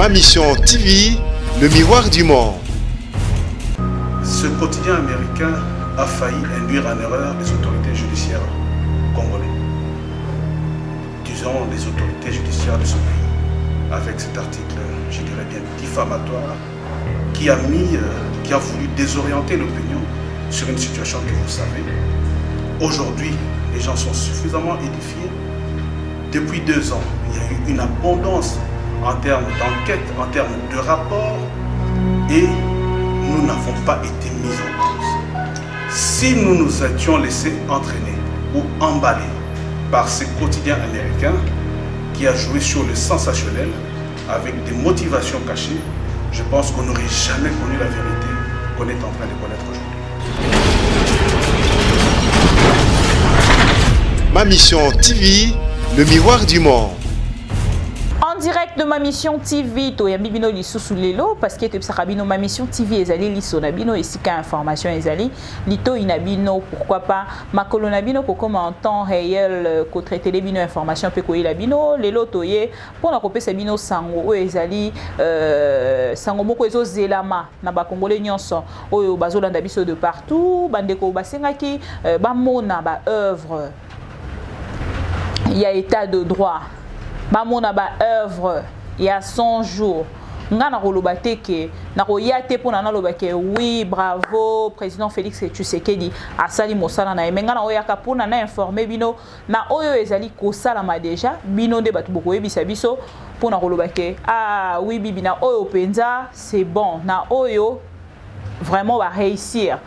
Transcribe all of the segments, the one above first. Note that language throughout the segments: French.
Ma Mission TV, le miroir du monde. Ce quotidien américain a failli induire en erreur les autorités judiciaires congolaises. Disons les autorités judiciaires de ce pays. Avec cet article, je dirais bien diffamatoire, qui a voulu désorienter l'opinion sur une situation que vous savez. Aujourd'hui, les gens sont suffisamment édifiés. Depuis 2 ans, il y a eu une abondance en termes d'enquête, en termes de rapports, et nous n'avons pas été mis en cause. Si nous nous étions laissés entraîner ou emballer par ces quotidiens américains qui a joué sur le sensationnel avec des motivations cachées, je pense qu'on n'aurait jamais connu la vérité qu'on est en train de connaître aujourd'hui. Ma Mission TV, le miroir du monde. En direct de Ma Mission TV, to yambi bino lisusu lelo parce que tebisakabino Ma Mission TV ezali liso na bino esika information ezali lito inabino, pourquoi pas makolo na bino kokoma en temps réel ko traiter les bino information pe ko ila bino lelo toye pona kopesa bino sango o ezali sango moko ezo zelama na ba congolais nyonso oyo bazolanda biso de partout bandeko basengaki bamona ba œuvre il y a état de droit. Bamona ba œuvre il y a 100 jours. Nga na koloba te ke na koyate pona na loba ke oui bravo président Félix Tshisekedi asali mosala na emenga na oyaka pona na informer bino na oyo ezali kosalama déjà bino nde batu boko yebisa biso pona koloba ke ah oui bibi na oyo penza c'est bon na oyo vraiment va réussir.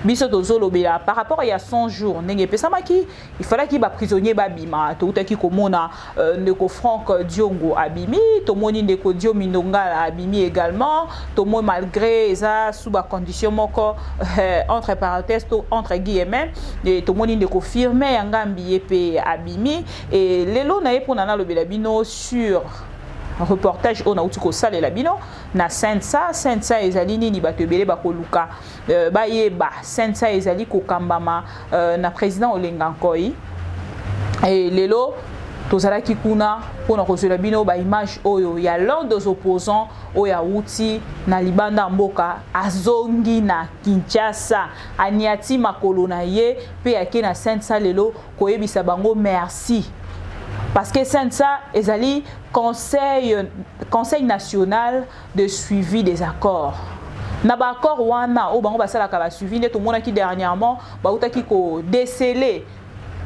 Biso tozolobela par rapport à il y a 100 jours ndenge pesamaki il fallait qu'il ba prisonnier babima to utaki komona ndeko Franck Diongo abimi to moni ndeko Dio Mindonga abimi également to mo malgré ça sous ba condition moko entre parenthèses to entre guillemets et to moni ndeko firmé ngambi pe abimi et lelo na epona na lobela bino sur reportage on a utiko sale la bino na sensa ezali nini batebele bakoluka bayeba sensa ezali kokambama na président Olenga Nkoyi et lelo tozalaki kuna pona kozela bino ba image oyo ya l'un des opposants oya uti na libanda mboka azongi na Kinshasa aniati makolo na ye pe yake na sensa lelo koyebisa bango merci. Parce que ça ezali conseil national de suivi des accords. Na ba accord wana o bango basala ka ba suivi ne to mona ki dernièrement ba utaki ko déceler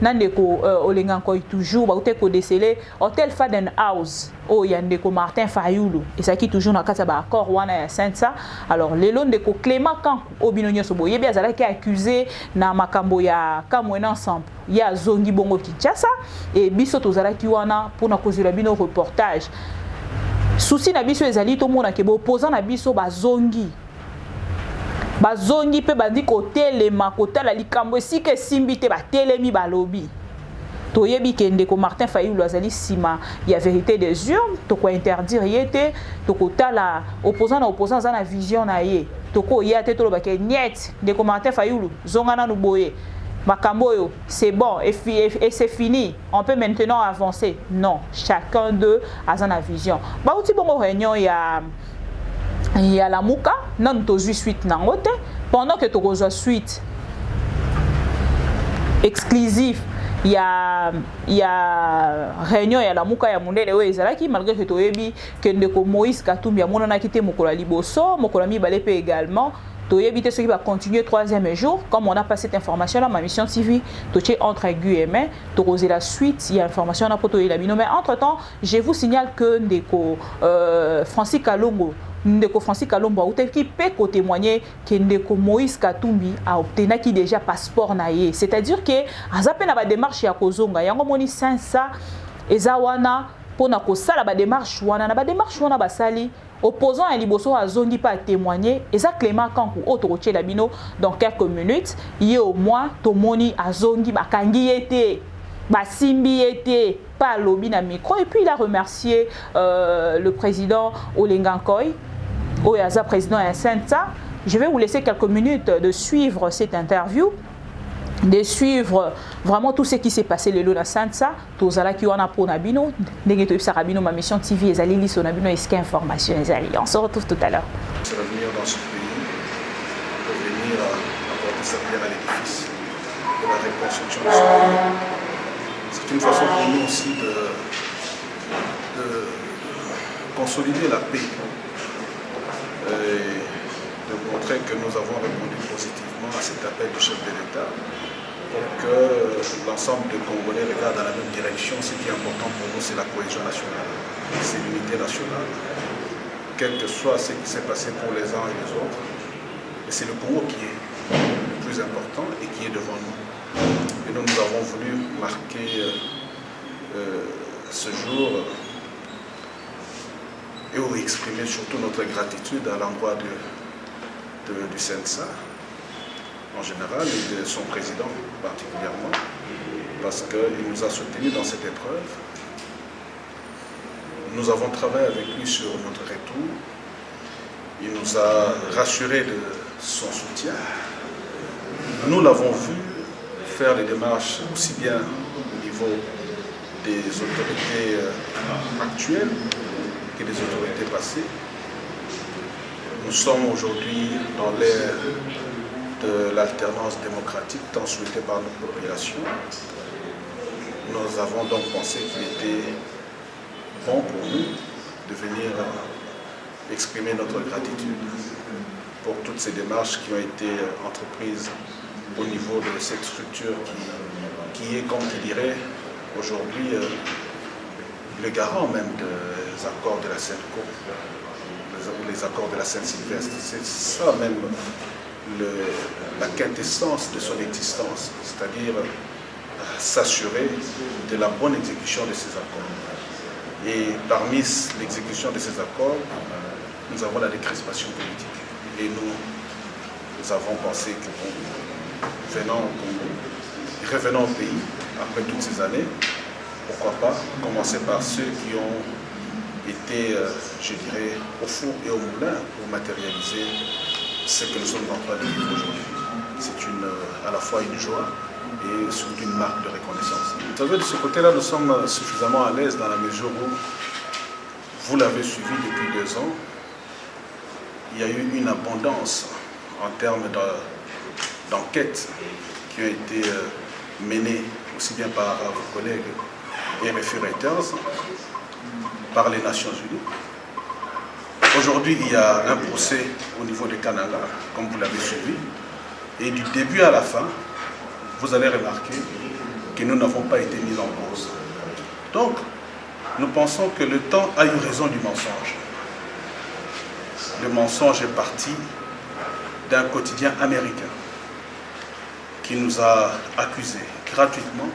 nandeko Olenga Nkoyi toujours ba utaki ko déceler Hôtel Faden House o yandeko Martin Fayulu et ça qui toujours na kata ba accord wana ya sensa. Alors lelo ndeko Clément Kanku obino nyoso boye bi azala ki accusé na makambo ya kamwena ensemble ya zongi bongo Kinshasa et biso tozalaki wana pona kozela bino reportage souci na biso ezali to mona ke bo opposant na biso bazongi pe bandi kotelema kotala likambo esika simbi te batelemi balobi toyebi ke ndeko Martin Fayulu azali sima ya vérité des urnes to ko interdire yete to kotala opposant na opposant za na vision na ye to ko yate to loba ke niet ndeko Martin Fayulu zongana no boye Makamboyo, c'est bon et c'est fini. On peut maintenant avancer. Non, chacun d'eux a sa vision. Bah, au bon réunion, il y a la Mouka, non, tu as suite nangote. Pendant que tu as suite exclusive, il y a réunion, il y a la Mouka, il y a Mondele, qui malgré que tu as dit que Moïse Katumbi a mon quitté Mokola Liboso, Mokola Mibalepe également. Tu éviter ce qui va continuer 3e jour. Comme on n'a pas cette information là, Ma Mission TV, tu es entre guillemets, tu as la suite, il y a information à poto la bino. Mais entre temps, je vous signale que Ndeko Francis Kalongo a qui peut témoigner que Ndeko Moïse Katumbi a obtenu qui déjà passeport naïe. C'est-à-dire que à zape na ba démarche ya kozonga, yango moni sensa ezawana pona ko sala ba démarche wana na ba démarche wana basali opposant à Liboso a zondi pas témoigner et ça Clément Kanku autoroutier la bino dans quelques minutes il y a au moins tomoni a zongi bakangi été basimbi été pas lobby na micro et puis il a remercié le président Olenga Nkoyi Oyaza président ya Senta. Je vais vous laisser quelques minutes de suivre cette interview. de suivre vraiment tout ce qui s'est passé le long de Sansa. Tozala qui wana pour Nabino, ndenge to Sarabino ma mission TV ezali liso Nabino est-ce qu'il y a information ezali. On se retrouve tout à l'heure. C'est revenir dans ce pays pour venir apporter sa pierre à l'édifice de la reconstruction de ce pays. C'est une façon pour nous aussi de consolider la paix et de montrer que nous avons répondu positivement à cet appel du chef de l'État pour que l'ensemble des Congolais regardent dans la même direction. Ce qui est important pour nous, c'est la cohésion nationale, c'est l'unité nationale, quel que soit ce qui s'est passé pour les uns et les autres. Et c'est le Congo qui est le plus important et qui est devant nous. Et nous avons voulu marquer ce jour et exprimer surtout notre gratitude à l'endroit du CNSA en général et de son président particulièrement, parce qu'il nous a soutenus dans cette épreuve. Nous avons travaillé avec lui sur notre retour. Il nous a rassurés de son soutien. Nous l'avons vu faire les démarches aussi bien au niveau des autorités actuelles que des autorités passées. Nous sommes aujourd'hui dans l'ère de l'alternance démocratique tant souhaitée par notre population. Nous avons donc pensé qu'il était bon pour nous de venir exprimer notre gratitude pour toutes ces démarches qui ont été entreprises au niveau de cette structure qui est, comme qui dirait aujourd'hui, le garant même des accords de la Sainte-Co, les accords de la Saint-Sylvestre. C'est ça même la quintessence de son existence, c'est-à-dire s'assurer de la bonne exécution de ces accords. Et parmi l'exécution de ces accords, nous avons la décrispation politique. Et nous avons pensé que venant au Congo, revenant au pays, après toutes ces années, pourquoi pas commencer par ceux qui ont été, je dirais, au four et au moulin pour matérialiser ce que nous sommes en train de vivre aujourd'hui. C'est à la fois une joie et surtout une marque de reconnaissance. Vous savez, de ce côté-là, nous sommes suffisamment à l'aise dans la mesure où vous l'avez suivi depuis 2 ans. Il y a eu une abondance en termes d'enquêtes qui ont été menées aussi bien par vos collègues et RFI Reuters, par les Nations Unies. Aujourd'hui, il y a un procès au niveau de Kananga, comme vous l'avez suivi, et du début à la fin, vous allez remarquer que nous n'avons pas été mis en cause. Donc, nous pensons que le temps a eu raison du mensonge. Le mensonge est parti d'un quotidien américain qui nous a accusés gratuitement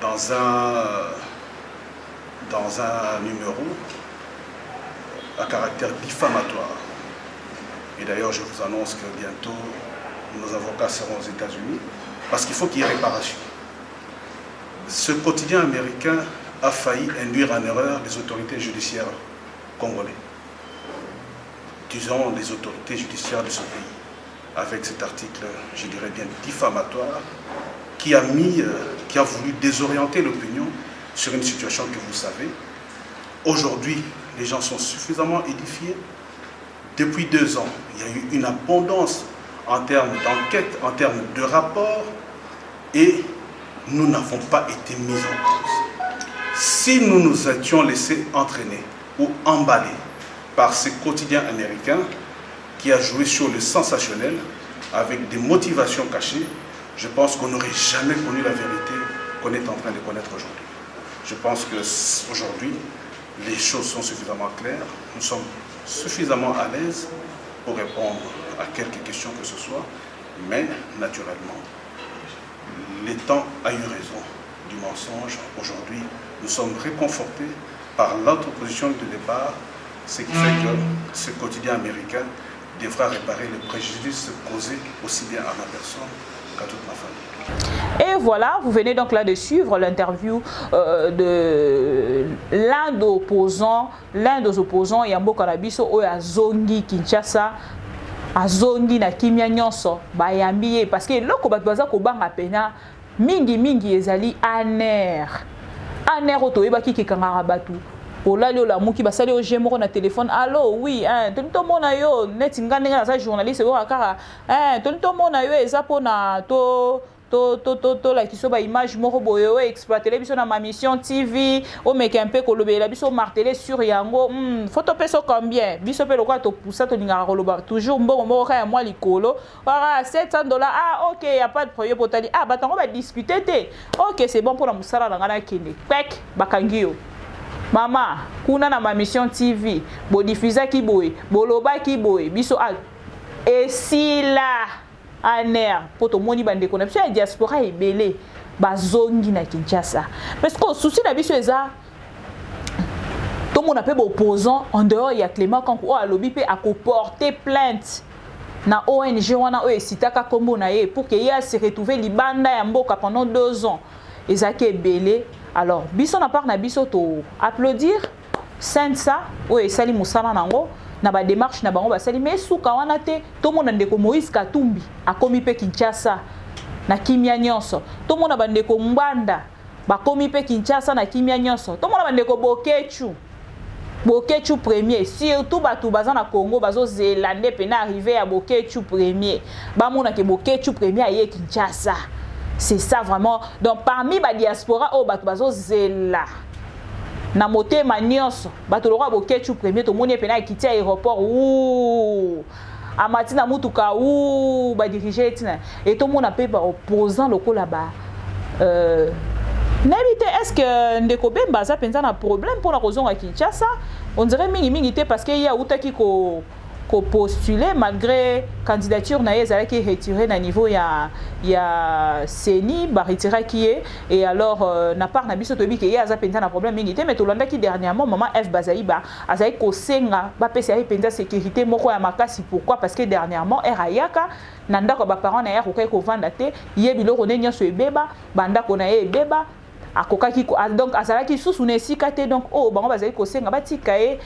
dans un numéro à caractère diffamatoire. Et d'ailleurs, je vous annonce que bientôt, nos avocats seront aux États-Unis parce qu'il faut qu'il y ait réparation. Ce quotidien américain a failli induire en erreur les autorités judiciaires congolaises. Disons les autorités judiciaires de ce pays, avec cet article, je dirais bien diffamatoire, qui a voulu désorienter l'opinion sur une situation que vous savez. Aujourd'hui, les gens sont suffisamment édifiés. Depuis 2 ans, il y a eu une abondance en termes d'enquête, en termes de rapports, et nous n'avons pas été mis en cause. Si nous nous étions laissés entraîner ou emballer par ce quotidien américain qui a joué sur le sensationnel avec des motivations cachées, je pense qu'on n'aurait jamais connu la vérité qu'on est en train de connaître aujourd'hui. Je pense qu'aujourd'hui, les choses sont suffisamment claires, nous sommes suffisamment à l'aise pour répondre à quelques questions que ce soit, mais naturellement, le temps a eu raison du mensonge. Aujourd'hui, nous sommes réconfortés par notre position de départ, ce qui fait que ce quotidien américain devra réparer les préjudices causés aussi bien à ma personne qu'à toute ma famille. Et voilà, vous venez donc là de suivre l'interview de l'un des opposants, Yambo Karabiso, Oya Zongi Kinshasa, azongi na kimia nyonso bayambi ye parce que loko bato baza kobanga pena mingi ezali aner oto yebaki kekangaka bato olali olamuki basali oje moko na téléphone allo oui toni tomona yo neti nga ndenge naza journaliste oyo kaka toni tomona yo eza mpona tolakisa baimage moko boye oyo exploitele biso na mamission tv omeka mpe kolobela biso martele sur yango fo topesa combien biso mpe lokola topusa tolingaka koloba toujours mbongo moko kaka ya mwa likolo kaka $700 ok ya pas de problème potali batango badiscute te ok c'est bon mpona mosala na nga nakende kwek bakangi yo mama kuna na mamission tv bodifusaki boye bolobaki boye biso esila aner poto moni bandeko na biso ya diaspora ebele bazongi na Kinshasa parce que souci na biso eza tomona pe opposant en dehors ya Clément Kankou alobi pe akoporter plainte na ONG wana oyo esitaka kombo na ye pour que ye se retrouver libanda ya mboka pendant 2 ans ezaki ebele. Alors biso na part na biso to applaudir sensa oyo esali mosala nango na ba démarche na bango basali mais suka wana te tomona ndeko Moïse Katumbi akomi pe Kinshasa na kimia nyonso tomona bandeko Mbanda bakomi pe Kinshasa na kimia nyonso tomona bandeko Bokechu premier surtout bato baza na Congo bazo zélande pe na arrivé à Bokechu premier bamona ke Bokechu premier aye Kinshasa. C'est ça vraiment. Donc parmi la diaspora bato bazo zela na motema nyonso bato lokwa Bokechu premier to moni pena kiti aéroport amatina mutuka ba diriger tina et to mona pe ba opposant lokola ba n'habite est-ce que ndeko Bemba za penza na problème pour la raison à Kinshasa on dirait mingi te parce qu'il y a utaki ko postuler malgré candidature na ezala qui retiré na niveau ya CENI ba retira qui est et alors na part na biso tobi que ya za penza na problème mingi te mais to landa ki dernièrement maman F Bazaiba azai ko senga ba pesa ya penza sécurité moko ya makasi pourquoi parce que dernièrement erayaka nanda ko ba parents na ya ko ko vanda te yebilo ko nenya so ebeba banda ko na ebeba akokaki donc azalaki susu na esika te donc bango bazali ko senga batika e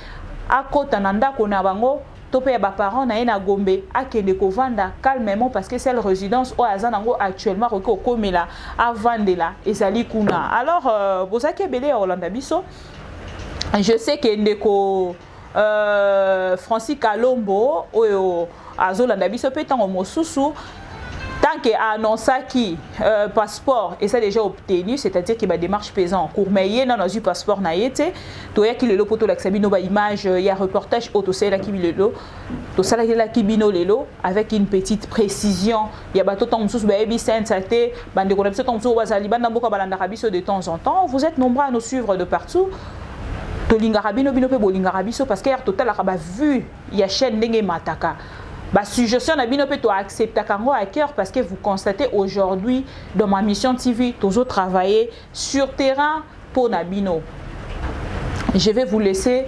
akota nanda ko na bango topé ba parents na ena Gombe akende ko vanda calmement parce que c'est la résidence au azanango actuellement ko komela avandela ezali kuna. Alors bozaki belé Orlando biso je sais que ndeko Francis Kalombo oyo azolanda biso pe tango mosusu tant que annonce qui passeport et ça déjà obtenu c'est-à-dire qu'il va démarche pesant en cours mais il y a dans passeport na yete to ya ki lelo poto la sabino ba image il y a reportage auto c'est là qui lelo to ça là qui bino lelo avec une petite précision il y a bato tant mususu ba ebi sentate bande ko na biso tant mususu bazali banda mboka balanda biso de temps en temps vous êtes nombreux à nous suivre de partout to linga rabino bino pe bolinga rabiso parce que hier total a vu il y a chaîne ndenge mataka. Suggestion na bino pe to accepter kango à cœur parce que vous constatez aujourd'hui dans ma mission TV toujours travailler sur terrain pour Nabino. Je vais vous laisser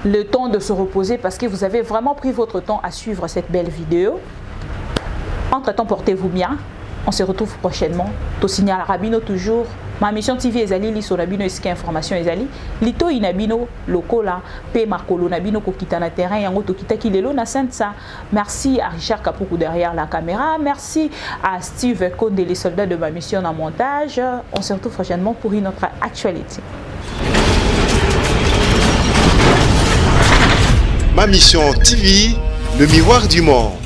le temps de se reposer parce que vous avez vraiment pris votre temps à suivre cette belle vidéo. Entre-temps, portez-vous bien. On se retrouve prochainement. To signal Rabino toujours. Ma mission TV ezali liso nabino esika information ezali lito inabino lokola pe makolo nabino ko kita na terrain yango to kita kilelo na sensa. Merci à Richard Kapuku derrière la caméra, merci à Steve Konde les soldats de ma mission en montage. On se retrouve prochainement pour une autre actualité. Ma mission TV, le miroir du monde.